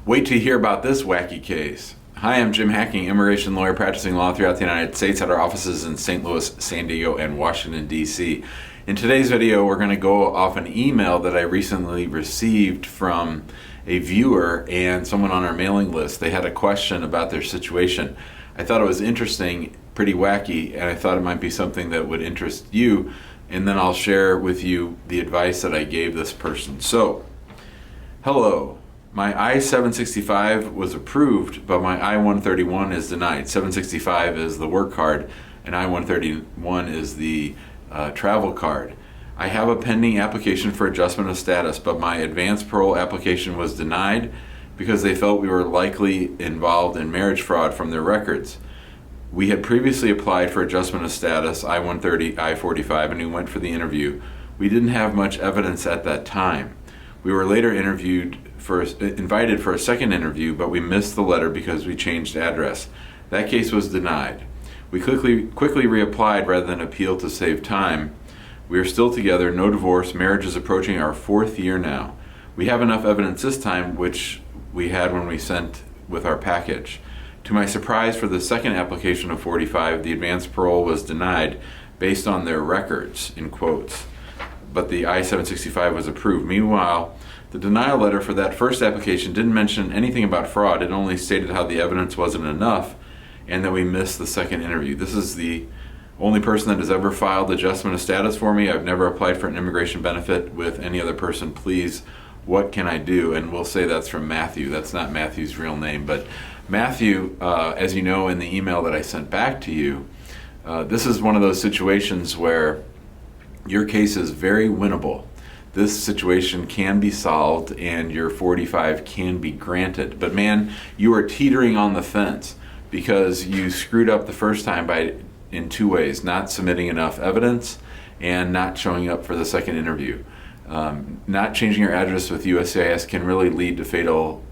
Wait till you hear about this wacky case. Hi, I'm Jim Hacking, immigration lawyer practicing law throughout the United States at our offices in St. Louis, San Diego, and Washington, D.C. In today's video, we're going to go off an email that I recently received from a viewer and someone on our mailing list. They had a question about their situation. I thought it was interesting, pretty wacky, and I thought it might be something that would interest you, and then I'll share with you the advice that I gave this person. So, hello. My I-765 was approved, but my I-131 is denied. 765 is the work card, and I-131 is the travel card. I have a pending application for adjustment of status, but my advance parole application was denied because they felt we were likely involved in marriage fraud from their records. We had previously applied for adjustment of status, I-130, I-45, and we went for the interview. We didn't have much evidence at that time. We were later invited for a second interview, but we missed the letter because we changed address. That case was denied. We quickly reapplied rather than appeal to save time. We are still together, no divorce, marriage is approaching our 4th year now. We have enough evidence this time, which we had when we sent with our package. To my surprise, for the second application of 45, the advance parole was denied based on their records, in quotes, but the I-765 was approved. Meanwhile, the denial letter for that first application didn't mention anything about fraud. It only stated how the evidence wasn't enough and that we missed the second interview. This is the only person that has ever filed adjustment of status for me. I've never applied for an immigration benefit with any other person. Please, what can I do? And we'll say that's from Matthew. That's not Matthew's real name, but Matthew, as you know in the email that I sent back to you, this is one of those situations where your case is very winnable. This situation can be solved and your 45 can be granted. But man, you are teetering on the fence because you screwed up the first time in two ways: not submitting enough evidence and not showing up for the second interview. Not changing your address with USCIS can really lead to fatal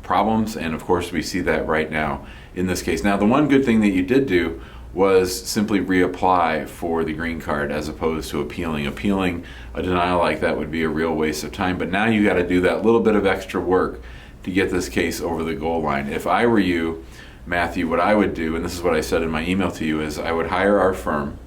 problems, and of course we see that right now in this case. Now, the one good thing that you did do was simply reapply for the green card as opposed to appealing. Appealing a denial like that would be a real waste of time, but now you got to do that little bit of extra work to get this case over the goal line. If I were you, Matthew, what I would do, and this is what I said in my email to you, is I would hire our firm,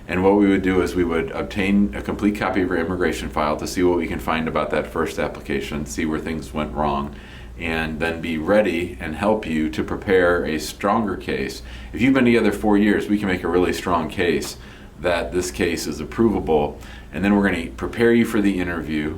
and what we would do is we would obtain a complete copy of your immigration file to see what we can find about that first application, see where things went wrong, and then be ready and help you to prepare a stronger case. If you've been together 4 years, we can make a really strong case that this case is approvable, and then we're going to prepare you for the interview.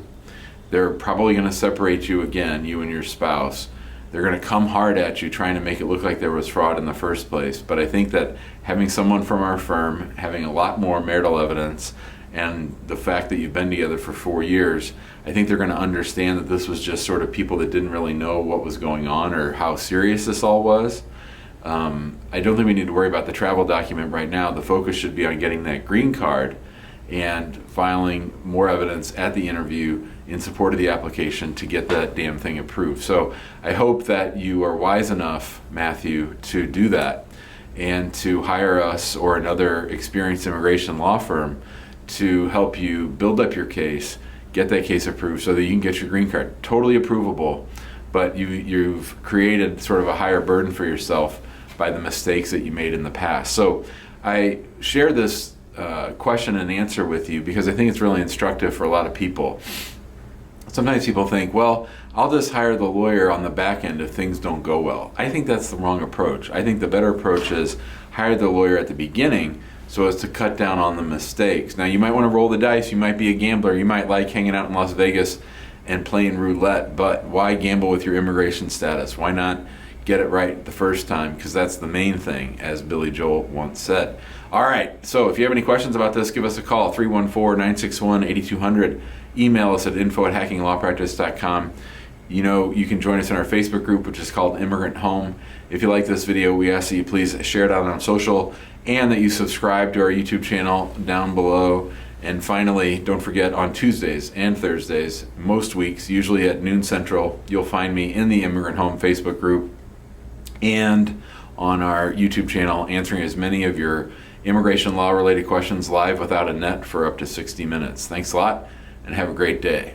They're probably going to separate you again, you and your spouse. They're going to come hard at you trying to make it look like there was fraud in the first place. But I think that having someone from our firm, having a lot more marital evidence, and the fact that you've been together for 4 years, I think they're going to understand that this was just sort of people that didn't really know what was going on or how serious this all was. I don't think we need to worry about the travel document right now. The focus should be on getting that green card and filing more evidence at the interview in support of the application to get that damn thing approved. So I hope that you are wise enough, Matthew, to do that and to hire us or another experienced immigration law firm to help you build up your case, get that case approved so that you can get your green card. Totally approvable, but you've created sort of a higher burden for yourself by the mistakes that you made in the past. So I share this question and answer with you because I think it's really instructive for a lot of people. Sometimes people think, well, I'll just hire the lawyer on the back end if things don't go well. I think that's the wrong approach. I think the better approach is hire the lawyer at the beginning so as to cut down on the mistakes. Now, you might want to roll the dice. You might be a gambler. You might like hanging out in Las Vegas and playing roulette, but why gamble with your immigration status? Why not get it right the first time? Because that's the main thing, as Billy Joel once said. All right, so if you have any questions about this, give us a call, 314-961-8200. Email us at info@hackinglawpractice.com. You know, you can join us in our Facebook group, which is called Immigrant Home. If you like this video, we ask that you please share it out on social and that you subscribe to our YouTube channel down below. And finally, don't forget, on Tuesdays and Thursdays, most weeks, usually at noon Central, you'll find me in the Immigrant Home Facebook group and on our YouTube channel answering as many of your immigration law related questions live without a net for up to 60 minutes. Thanks a lot and have a great day.